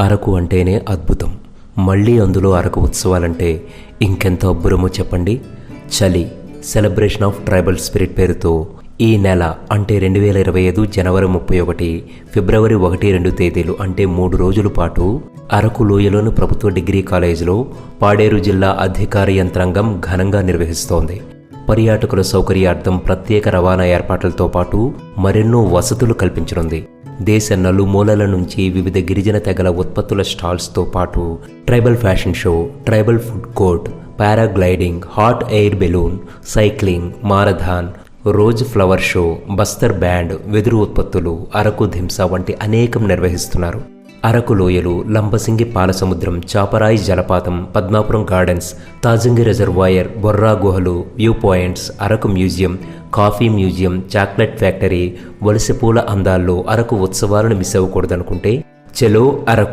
అరకు అంటేనే అద్భుతం. మళ్ళీ అందులో అరకు ఉత్సవాలంటే ఇంకెంత అబ్బురమో చెప్పండి. చలి సెలబ్రేషన్ ఆఫ్ ట్రైబల్ స్పిరిట్ పేరుతో ఈ నెల అంటే 2025 జనవరి 31, ఫిబ్రవరి 1-2 తేదీలు అంటే 3 రోజుల పాటు అరకు లోయలోని ప్రభుత్వ డిగ్రీ కాలేజీలో పాడేరు జిల్లా అధికార యంత్రాంగం ఘనంగా నిర్వహిస్తోంది. పర్యాటకుల సౌకర్యార్థం ప్రత్యేక రవాణా ఏర్పాట్లతో పాటు మరెన్నో వసతులు కల్పించనుంది. దేశ నలుమూలల నుంచి వివిధ గిరిజన తెగల ఉత్పత్తుల స్టాల్స్తో పాటు tribal fashion show, tribal food court, paragliding, hot air balloon, cycling, marathon, rose flower show, Bastar band, వెదురు ఉత్పత్తులు, అరకు ధింస వంటి అనేకం నిర్వహిస్తున్నారు. అరకు లోయలు, లంబసింగి పాలసముద్రం, చాపరాయి జలపాతం, పద్మాపురం గార్డెన్స్, తాజంగి రిజర్వాయర్, బొర్రా గుహలు, view points, Araku museum, coffee museum, chocolate factory, వలసపూల అందాల్లో అరకు ఉత్సవాలను మిస్ అవ్వకూడదనుకుంటే చలో అరకు.